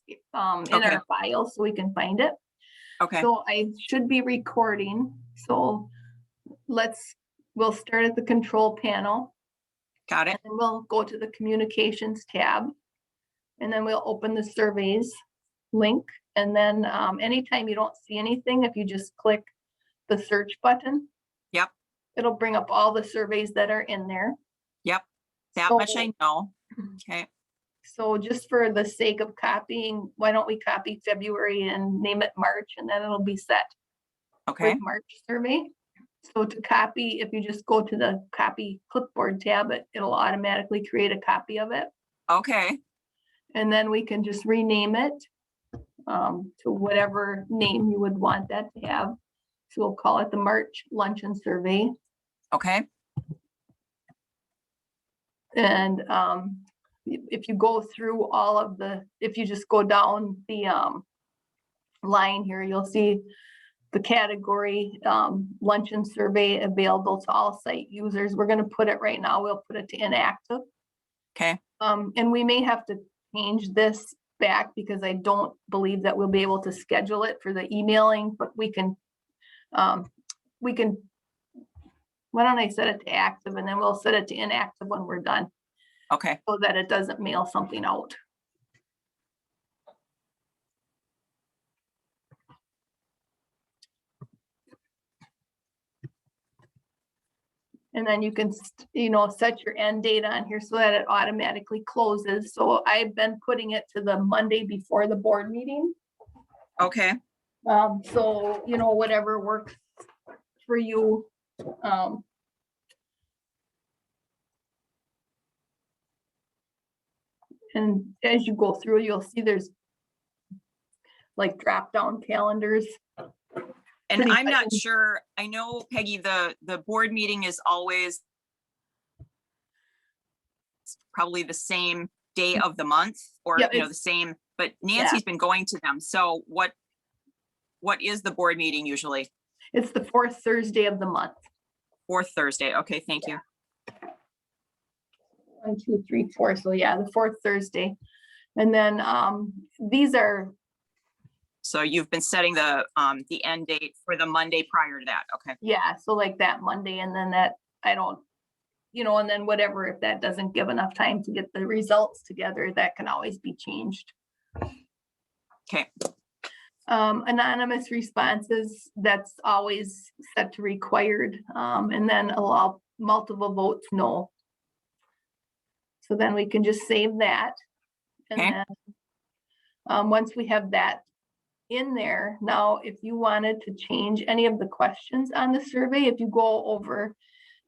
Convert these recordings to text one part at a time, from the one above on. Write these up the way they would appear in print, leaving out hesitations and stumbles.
in our file so we can find it. Okay. So I should be recording. So we'll start at the control panel. Got it. And then we'll go to the communications tab. And then we'll open the surveys link. And then anytime you don't see anything, if you just click the search button, yep, it'll bring up all the surveys that are in there. Yep, that much I know. Okay. So just for the sake of copying, why don't we copy February and name it March, and then it'll be set. Okay. For the March survey. So to copy, if you just go to the copy clipboard tab, it'll automatically create a copy of it. Okay. And then we can just rename it to whatever name you would want that to have. So we'll call it the March Luncheon Survey. Okay. And if you go through all of if you just go down the line here, you'll see the category luncheon survey available to all site users. We're going to put it right now. We'll put it to inactive. Okay. And we may have to change this back because I don't believe that we'll be able to schedule it for the emailing, but we can, why don't I set it to active and then we'll set it to inactive when we're done. Okay. So that it doesn't mail something out. And then you can, set your end date on here so that it automatically closes. So I've been putting it to the Monday before the board meeting. Okay. So, whatever works for you. And as you go through, you'll see there's like drop down calendars. And I'm not sure, I know, Peggy, the board meeting is always probably the same day of the month or, the same, but Nancy's been going to them. So what is the board meeting usually? It's the fourth Thursday of the month. Fourth Thursday. Okay, thank you. 1, 2, 3, 4. So yeah, the fourth Thursday. And then these are. So you've been setting the end date for the Monday prior to that. Okay. Yeah. So like that Monday, and then that and then whatever, if that doesn't give enough time to get the results together, that can always be changed. Okay. Anonymous responses, that's always set to required. And then allow multiple votes, no. So then we can just save that. And then once we have that in there, now if you wanted to change any of the questions on the survey, if you go over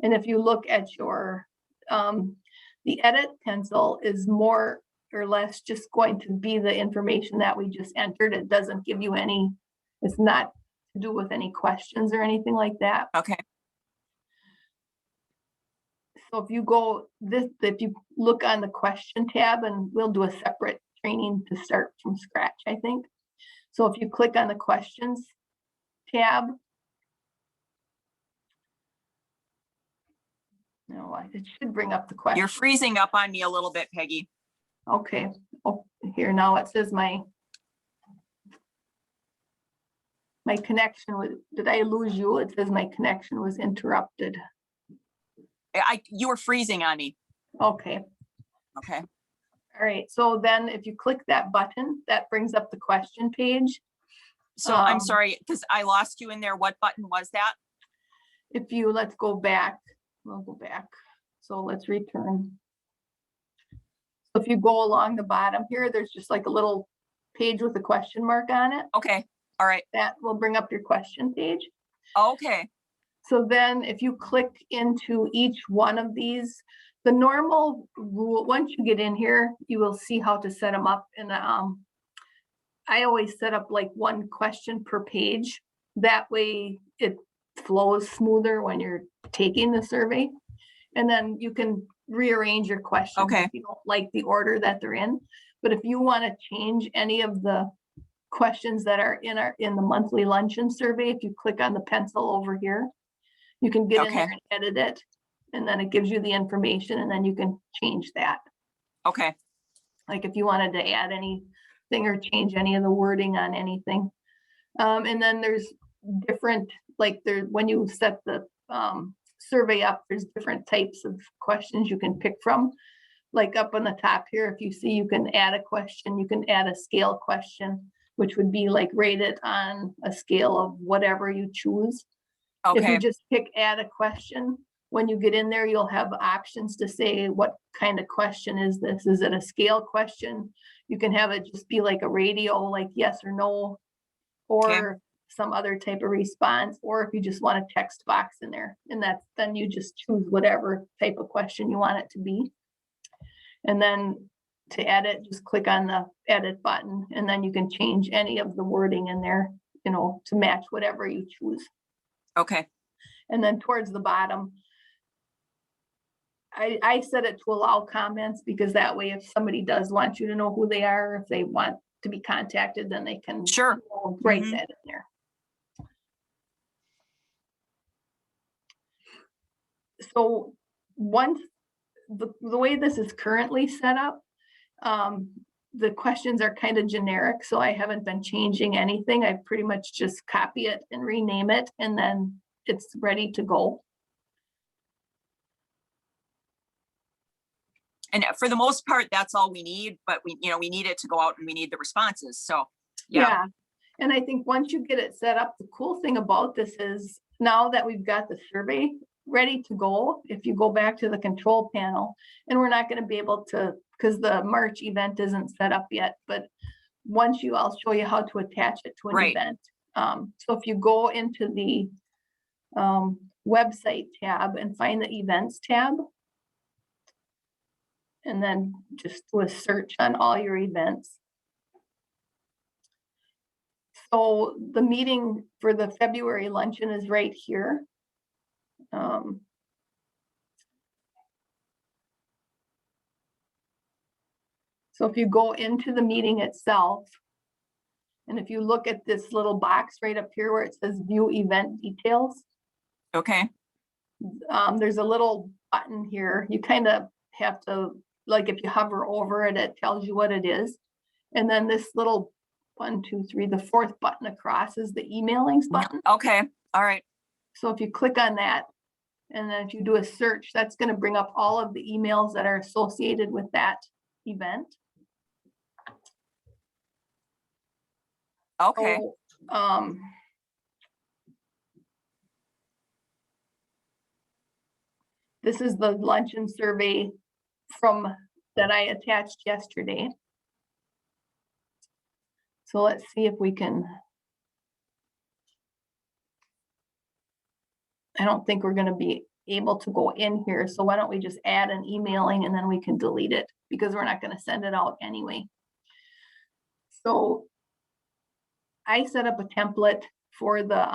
and if you look at your, the edit pencil is more or less just going to be the information that we just entered. It doesn't give you it's not to do with any questions or anything like that. Okay. So if you if you look on the question tab, and we'll do a separate training to start from scratch, I think. So if you click on the questions tab, no, it should bring up the question. You're freezing up on me a little bit, Peggy. Okay. Oh, here now it says my connection was, did I lose you? It says my connection was interrupted. You were freezing on me. Okay. Okay. All right. So then if you click that button, that brings up the question page. So I'm sorry, because I lost you in there. What button was that? Let's go back. We'll go back. So let's return. So if you go along the bottom here, there's just like a little page with a question mark on it. Okay. All right. That will bring up your question page. Okay. So then if you click into each one of these, the normal rule, once you get in here, you will see how to set them up. And I always set up like one question per page. That way it flows smoother when you're taking the survey. And then you can rearrange your questions if you don't like the order that they're in. But if you want to change any of the questions that are in the monthly luncheon survey, if you click on the pencil over here, you can get in there and edit it, and then it gives you the information, and then you can change that. Okay. Like if you wanted to add any thing or change any of the wording on anything. And then there's different, like when you set the survey up, there's different types of questions you can pick from. Like up on the top here, if you see, you can add a question, you can add a scale question, which would be like rate it on a scale of whatever you choose. If you Okay, just pick add a question, when you get in there, you'll have options to say, what kind of question is this? Is it a scale question? You can have it just be like a radio, like yes or no, or some other type of response, or if you just want a text box in there, and then you just choose whatever type of question you want it to be. And then to edit, just click on the edit button, and then you can change any of the wording in there, to match whatever you choose. okay, And then towards the bottom, I set it to allow comments, because that way if somebody does want you to know who they are, if they want to be contacted, then they can sure. write Mhm. that in there. So once the way this is currently set up, the questions are kind of generic, so I haven't been changing anything. I pretty much just copy it and rename it, and then it's ready to go. And for the most part, that's all we need, but we need it to go out and we need the responses. So, yeah. And I think once you get it set up, the cool thing about this is now that we've got the survey ready to go, if you go back to the control panel, and we're not going to be able to, because the March event isn't set up yet, but once I'll show you how to attach it to an event. So if you go into the website tab and find the events tab, and then just do a search on all your events. So the meeting for the February luncheon is right here. So if you go into the meeting itself, and if you look at this little box right up here where it says view event details. Okay. There's a little button here. You kind of have to, like if you hover over it, it tells you what it is. And then this little 1, 2, 3, the fourth button across is the emailings button. Okay. All right. So if you click on that, and then if you do a search, that's going to bring up all of the emails that are associated with that event. Okay. So, this is the luncheon survey that I attached yesterday. So let's see if we can. I don't think we're going to be able to go in here. So why don't we just add an emailing, and then we can delete it, because we're not going to send it out anyway. So I set up a template for the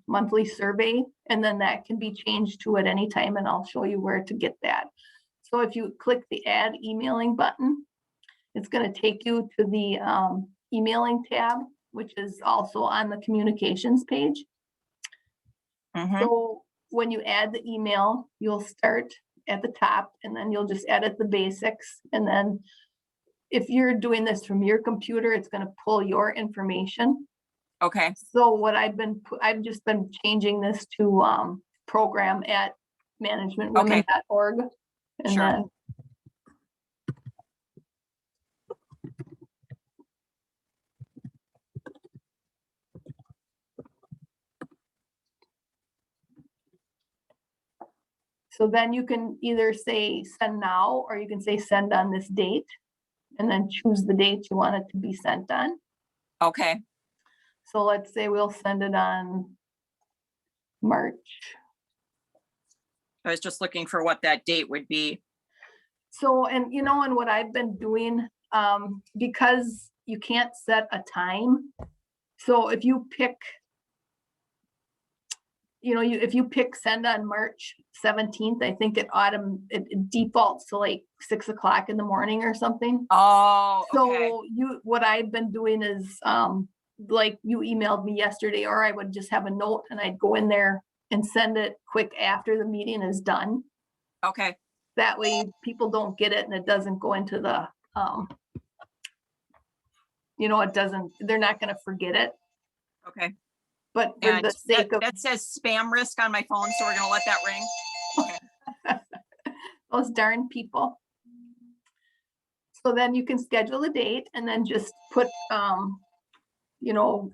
monthly survey, and then that can be changed to at any time, and I'll show you where to get that. So if you click the add emailing button, it's going to take you to the emailing tab, which is also on the communications page. So when you add the email, you'll start at the top, and then you'll just edit the basics. And then if you're doing this from your computer, it's going to pull your information. Okay. So what I've just been changing this to program@managementwomen.org. And sure. then so then you can either say send now, or you can say send on this date, and then choose the date you want it to be sent on. Okay. So let's say we'll send it on March. I was just looking for what that date would be. So, and what I've been doing, because you can't set a time. So if you pick, if you pick send on March 17th, I think it defaults to like 6 o'clock in the morning or something. Oh, okay. So what I've been doing is, like you emailed me yesterday, or I would just have a note and I'd go in there and send it quick after the meeting is done. Okay. That way people don't get it and it doesn't go into the you know, they're not going to forget it. Okay. But for And the sake of that says spam risk on my phone, so we're gonna let that ring. Okay. those darn people. So then you can schedule a date and then just put, you know,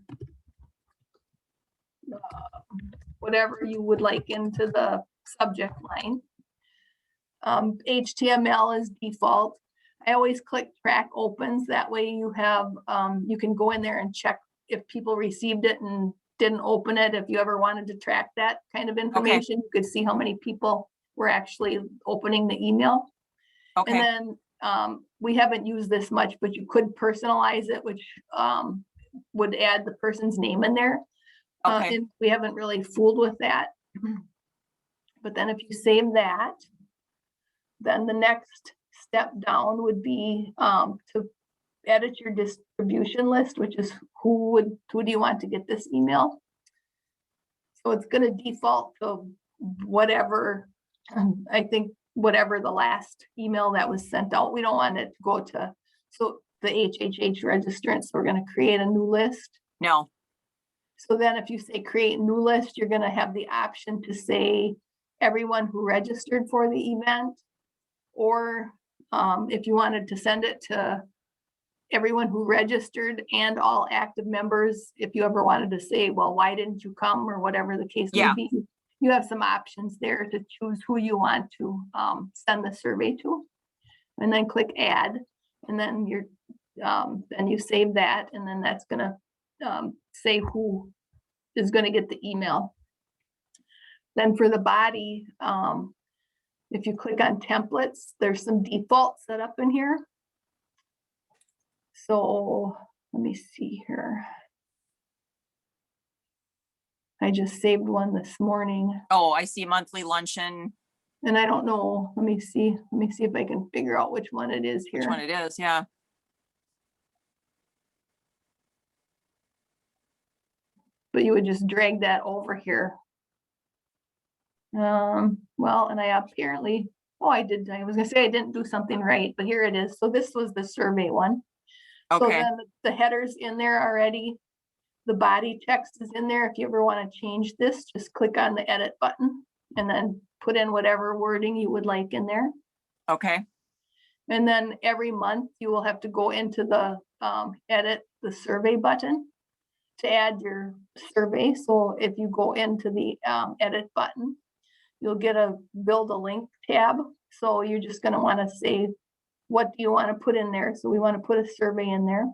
whatever you would like into the subject line. HTML is default. I always click track opens. That way you have, you can go in there and check if people received it and didn't open it. If you ever wanted to track that kind of information, you could see how many people were actually opening the email. Okay. And then we haven't used this much, but you could personalize it, which would add the person's name in there. Okay. And we haven't really fooled with that. But then if you save that, then the next step down would be to edit your distribution list, which is who do you want to get this email? So it's going to default to whatever, I think whatever the last email that was sent out. We don't want it to go to, so the HHH registrants, so we're going to create a new list. No. So then if you say create new list, you're going to have the option to say everyone who registered for the event, or if you wanted to send it to everyone who registered and all active members, if you ever wanted to say, well, why didn't you come, or whatever the case may be, you have some options there to choose who you want to send the survey to, and then click add, and then then you save that, and then that's going to say who is going to get the email. Then for the body, if you click on templates, there's some defaults set up in here. So let me see here. I just saved one this morning. Oh, I see monthly luncheon. And I don't know, let me see if I can figure out which one it is here. Which one it is, yeah. But you would just drag that over here. Well, and I apparently, I was gonna say I didn't do something right, but here it is. So this was the survey one. Okay. So then the header's in there already. The body text is in there. If you ever want to change this, just click on the edit button and then put in whatever wording you would like in there. Okay. And then every month you will have to go into the edit the survey button to add your survey. So if you go into the edit button, you'll get a build a link tab. So you're just going to want to say, what do you want to put in there? So we want to put a survey in there,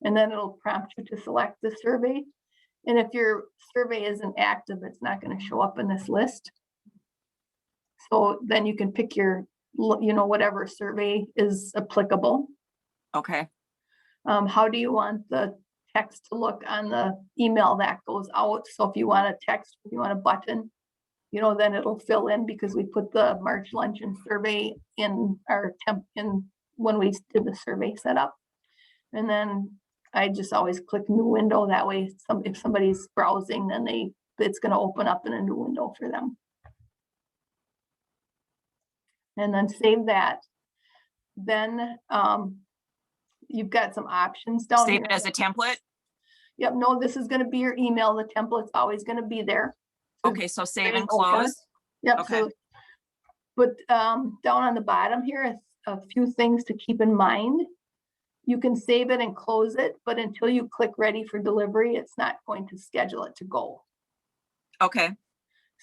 and then it'll prompt you to select the survey. And if your survey isn't active, it's not going to show up in this list. So then you can pick your, whatever survey is applicable. Okay. How do you want the text to look on the email that goes out? So if you want a text, if you want a button, then it'll fill in, because we put the March luncheon survey in our when we did the survey setup. And then I just always click new window. That way, if somebody's browsing, then it's going to open up in a new window for them. And then save that. Then you've got some options down here. Save it as a template? Yep. No, this is going to be your email. The template's always going to be there. Okay, so save and close. Yep. Okay. So, but down on the bottom here is a few things to keep in mind. You can save it and close it, but until you click ready for delivery, it's not going to schedule it to go. Okay.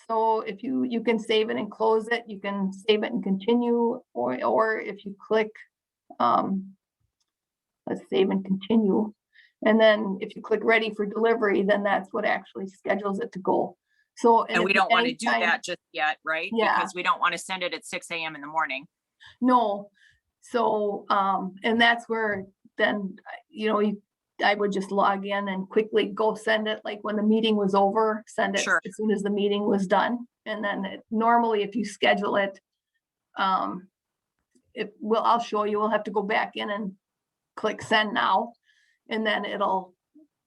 So if you can save it and close it, you can save it and continue, or if you click, let's save and continue. And then if you click ready for delivery, then that's what actually schedules it to go. So, and we don't want to do that just yet, right? Yeah. Because we don't want to send it at 6 a.m. in the morning. No. So, and that's where then, I would just log in and quickly go send it. Like when the meeting was over, send it Sure. as soon as the meeting was done. And then normally if you schedule it, I'll show you, we'll have to go back in and click send now, and then it'll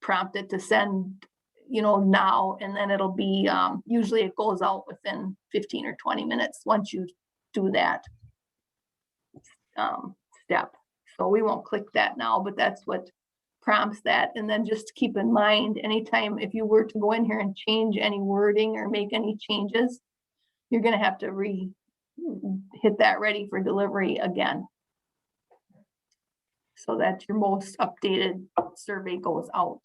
prompt it to send, now, and then it'll be, usually it goes out within 15 or 20 minutes once you do that step. So we won't click that now, but that's what prompts that. And then just keep in mind, anytime if you were to go in here and change any wording or make any changes, you're going to have to hit that ready for delivery again. So that your most updated survey goes out.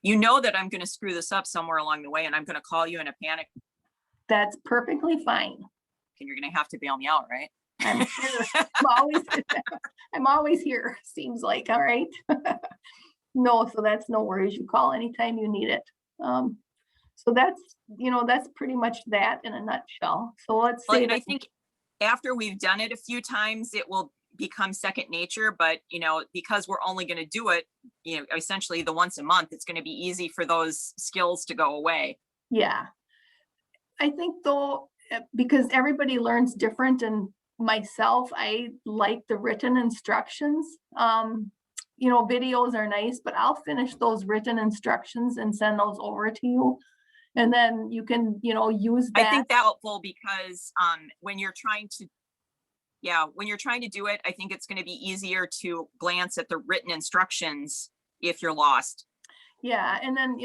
You know that I'm going to screw this up somewhere along the way, and I'm going to call you in a panic. That's perfectly fine. And you're going to have to bail me out, right? I'm here. I'm always here, seems like. All right. No, so that's no worries. You call anytime you need it. So that's pretty much that in a nutshell. So let's say I think after we've done it a few times, it will become second nature, but because we're only going to do it, essentially the once a month, it's going to be easy for those skills to go away. Yeah. I think though, because everybody learns different, and myself, I like the written instructions. Videos are nice, but I'll finish those written instructions and send those over to you. And then you can, use that. I think that's helpful because when you're trying to do it, I think it's going to be easier to glance at the written instructions if you're lost. Yeah. And then,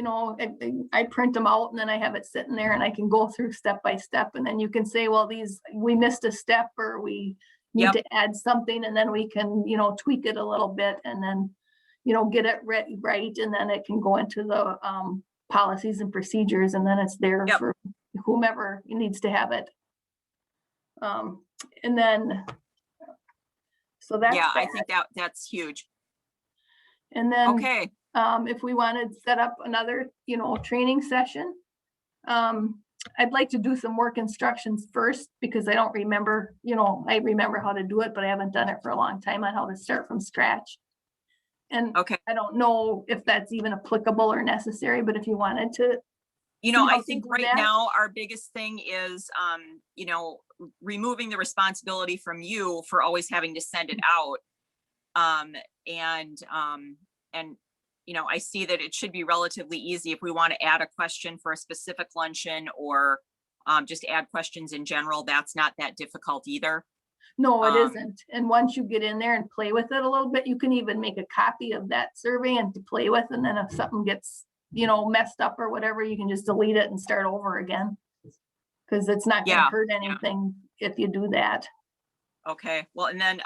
I print them out and then I have it sitting there and I can go through step by step. And then you can say, well, we missed a step or we need to add something. And then we can, tweak it a little bit and then, get it right. And then it can go into the policies and procedures. And then it's there for whomever needs to have it. And then, so that's, I think that's huge. And then, okay. If we want to set up another, training session, I'd like to do some work instructions first because I don't remember, I remember how to do it, but I haven't done it for a long time on how to start from scratch. And I don't know if that's even applicable or necessary, but if you wanted to, I think right now our biggest thing is, removing the responsibility from you for always having to send it out. I see that it should be relatively easy if we want to add a question for a specific luncheon or just add questions in general. That's not that difficult either. No, it isn't. And once you get in there and play with it a little bit, you can even make a copy of that survey and to play with. And then if something gets, messed up or whatever, you can just delete it and start over again. Because it's not going to hurt anything if you do that. Okay. Well, and then,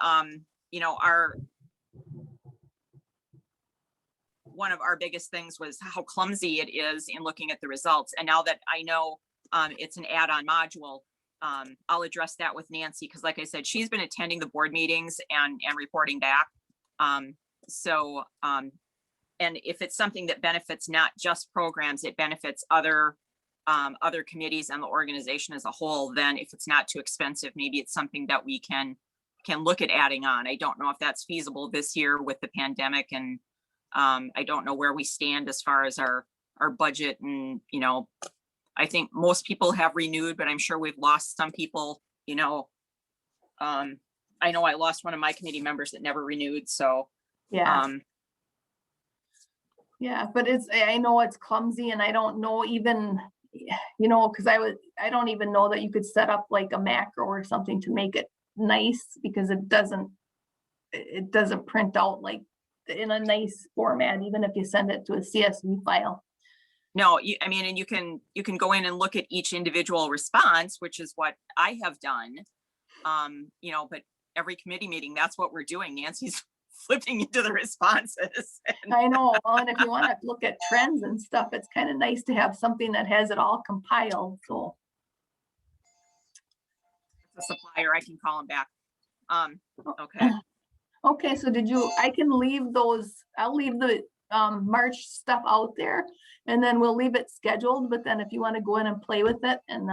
one of our biggest things was how clumsy it is in looking at the results. And now that I know it's an add-on module, I'll address that with Nancy, because like I said, she's been attending the board meetings and reporting back. And if it's something that benefits not just programs, it benefits other committees and the organization as a whole, then if it's not too expensive, maybe it's something that we can look at adding on. I don't know if that's feasible this year with the pandemic, and I don't know where we stand as far as our budget. And, I think most people have renewed, but I'm sure we've lost some people, I know I lost one of my committee members that never renewed. So, but I know it's clumsy, and I don't know even, because I don't even know that you could set up like a macro or something to make it nice, because it doesn't print out like in a nice format, even if you send it to a CSV file. No, and you can go in and look at each individual response, which is what I have done. But every committee meeting, that's what we're doing. Nancy's flipping into the responses. I know. Well, and if you want to look at trends and stuff, it's kind of nice to have something that has it all compiled. So the supplier, I can call them back. Okay. Okay, so I can leave those, I'll leave the March stuff out there, and then we'll leave it scheduled. But then if you want to go in and play with it and,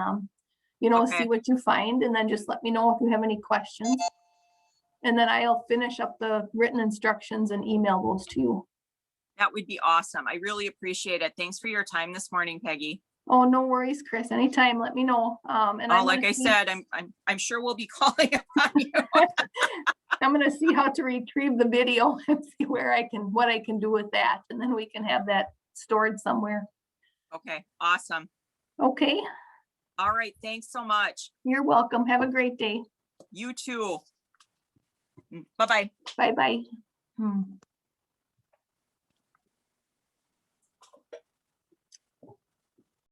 see what you find, and then just let me know if you have any questions. And then I'll finish up the written instructions and email those to you. That would be awesome. I really appreciate it. Thanks for your time this morning, Peggy. Oh, no worries, Chris. Anytime, let me know. Like I said, I'm sure we'll be calling upon you. I'm going to see how to retrieve the video and see what I can do with that. And then we can have that stored somewhere. Okay. Awesome. Okay. All right. Thanks so much. You're welcome. Have a great day. You too. Bye-bye. Bye-bye.